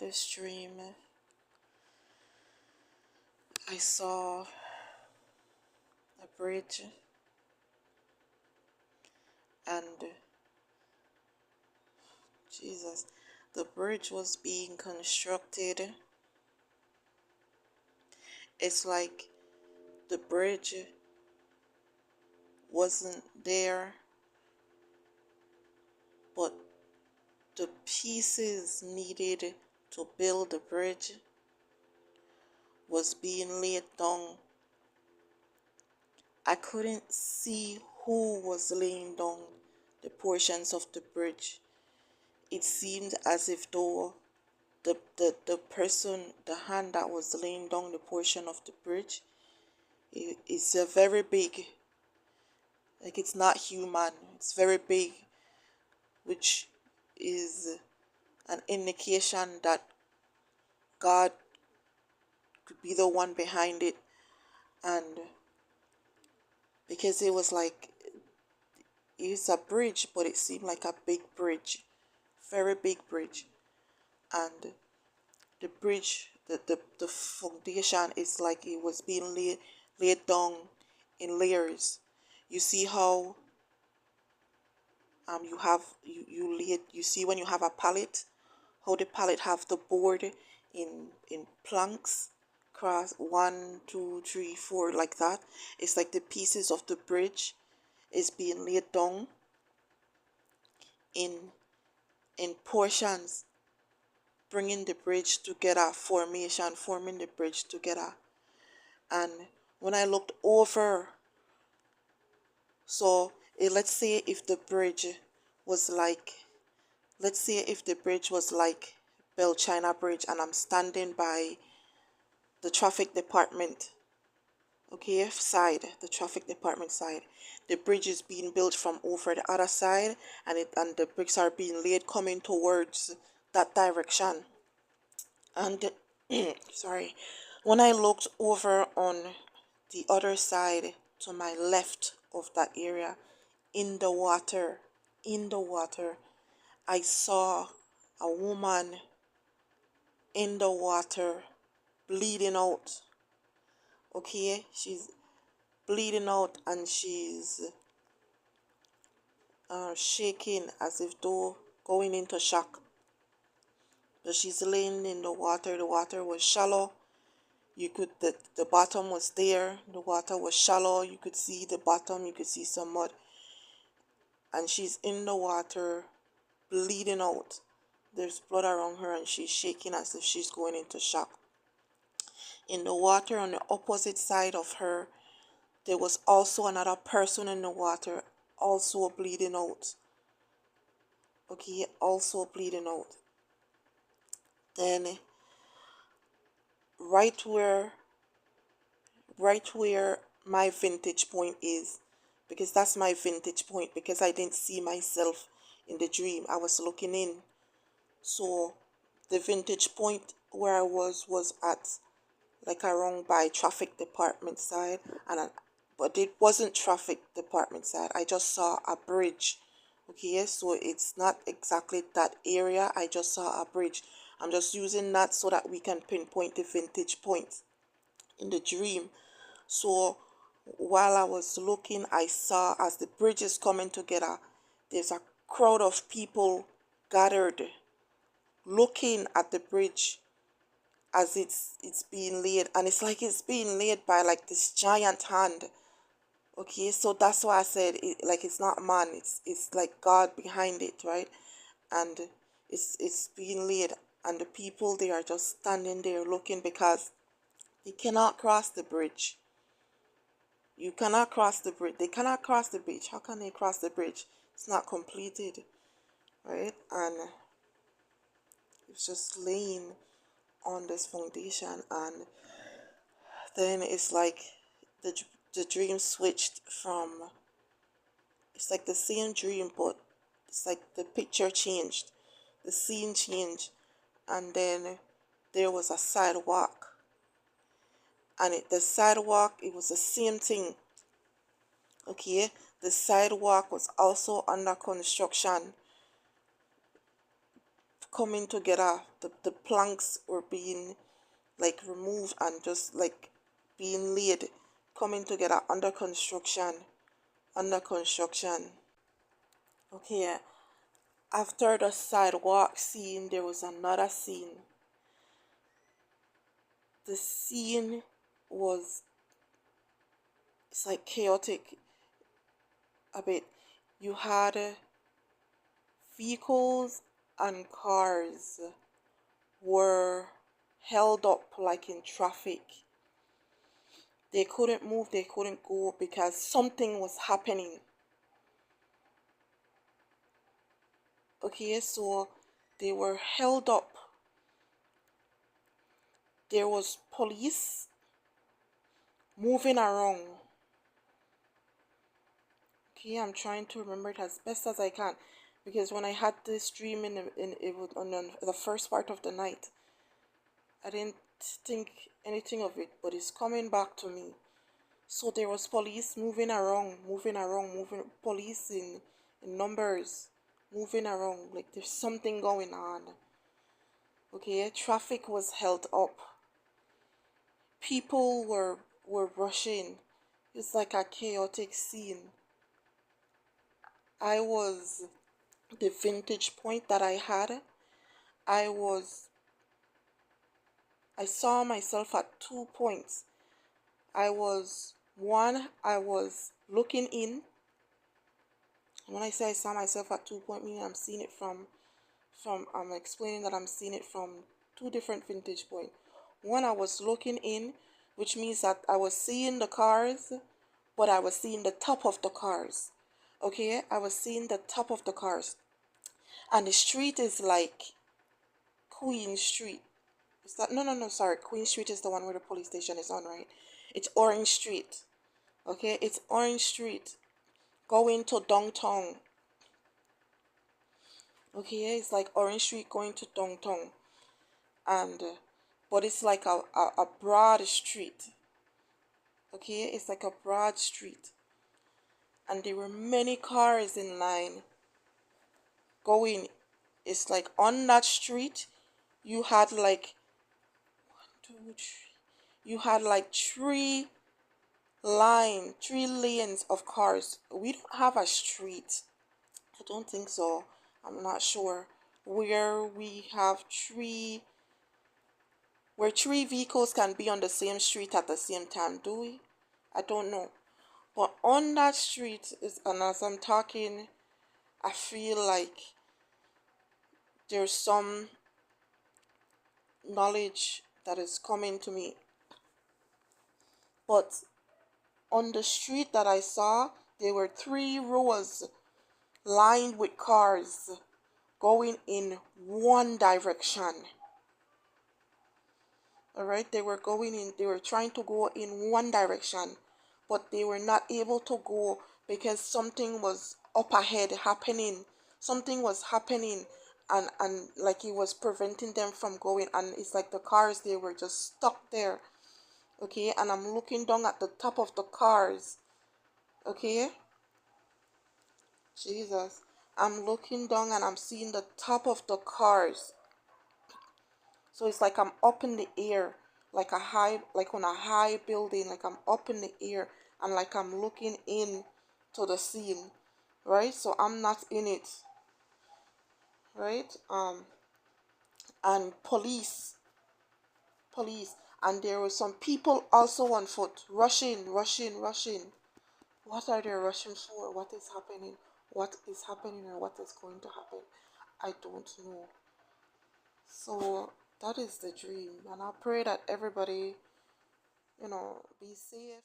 this dream, I saw a bridge, and Jesus, the bridge was being constructed. It's like the bridge wasn't there, but the pieces needed to build the bridge was being laid down. I couldn't see who was laying down the portions of the bridge. It seemed as if though the person, the hand that was laying down the portion of the bridge, it's a very big, like it's not human, it's very big, which is an indication that God could be the one behind it. And because it was like, it's a bridge, but it seemed like a big bridge, very big bridge. And the bridge, the foundation is like it was being laid down in layers. You see how you have you see when you have a pallet, how the pallet have the board in planks, cross 1 2 3 4, like that. It's like the pieces of the bridge is being laid down in portions, bringing the bridge together, forming the bridge together. And when I looked over, so let's say if the bridge was like, let's say if the bridge was like Bell China Bridge, and I'm standing by the traffic department, okay, side, the traffic department side. The bridge is being built from over the other side, and the bricks are being laid coming towards that direction. And sorry, when I looked over on the other side to my left of that area, in the water, in the water, I saw a woman in the water bleeding out. Okay, she's bleeding out, and she's shaking as if though going into shock. But she's laying in the water. The water was shallow. You could, the bottom was there. The water was shallow. You could see the bottom. You could see some mud. And she's in the water, bleeding out. There's blood around her, and she's shaking as if she's going into shock. In the water on the opposite side of her, there was also another person in the water, also bleeding out. Okay, also bleeding out. Then right where my vantage point is, because that's my vantage point, because I didn't see myself in the dream, I was looking in. So the vantage point where I was at, like around by traffic department side, but it wasn't traffic department side. I just saw a bridge. Okay, so it's not exactly that area. I just saw a bridge. I'm just using that so that we can pinpoint the vantage point in the dream. So while I was looking, I saw, as the bridge is coming together, there's a crowd of people gathered looking at the bridge as it's being laid, and it's like it's being laid by like this giant hand. Okay, so that's why I said it, like it's not man, it's like God behind it, right? And it's being laid, and the people, they are just standing there looking, because they cannot cross the bridge. You cannot cross the bridge. They cannot cross the bridge. How can they cross the bridge? It's not completed, right? And it's just laying on this foundation. And then it's like the the dream switched from, it's like the same dream, but it's like the picture changed, the scene changed, and then there was a sidewalk, and the sidewalk, it was the same thing. Okay, the sidewalk was also under construction, coming together. The planks were being like removed and just like being laid, coming together, under construction, under construction. Okay, after the sidewalk scene, there was another scene. The scene was, it's like chaotic a bit. You had vehicles and cars were held up like in traffic. They couldn't move, they couldn't go because something was happening. Okay, so they were held up. There was police moving around. Okay, I'm trying to remember it as best as I can because when I had this dream in it was on the first part of the night, I didn't think anything of it, but it's coming back to me. So there was police moving around, police in numbers, moving around, like there's something going on. Okay, traffic was held up. People were rushing. It's like a chaotic scene. I was the vintage point that I had. I was I saw myself at 2 points. I was looking in. And when I say I saw myself at 2 point, meaning I'm seeing it from I'm explaining that I'm seeing it from two different vintage point. One, I was looking in, which means that I was seeing the cars, but I was seeing the top of the cars. Okay, I was seeing the top of the cars, and the street is like Queen Street. Is that no, sorry, Queen Street is the one where the police station is on, right? It's Orange Street. Okay, it's Orange Street going to downtown. Okay, it's like Orange Street going to downtown, and but it's like a broad street. Okay, it's like a broad street, and there were many cars in line going. It's like on that street, you had like two, three, you had like three lanes of cars. We don't have a street. I don't think so. I'm not sure where we have where three vehicles can be on the same street at the same time, do we? I don't know. But on that street is, and as I'm talking, I feel like there's some knowledge that is coming to me. But on the street that I saw, there were three rows lined with cars going in one direction. All right, they were trying to go in one direction, but they were not able to go because something was up ahead happening. Something was happening, and like it was preventing them from going. And it's like the cars, they were just stuck there. Okay, and I'm looking down at the top of the cars. Okay, Jesus, I'm looking down and I'm seeing the top of the cars. So it's like I'm up in the air, like like on a high building, like I'm up in the air, and like I'm looking in to the scene, right? So I'm not in it, right? And police, and there were some people also on foot, rushing. What are they rushing for? What is happening? What is happening and what is going to happen? I don't know. So that is the dream, and I pray that everybody, be safe.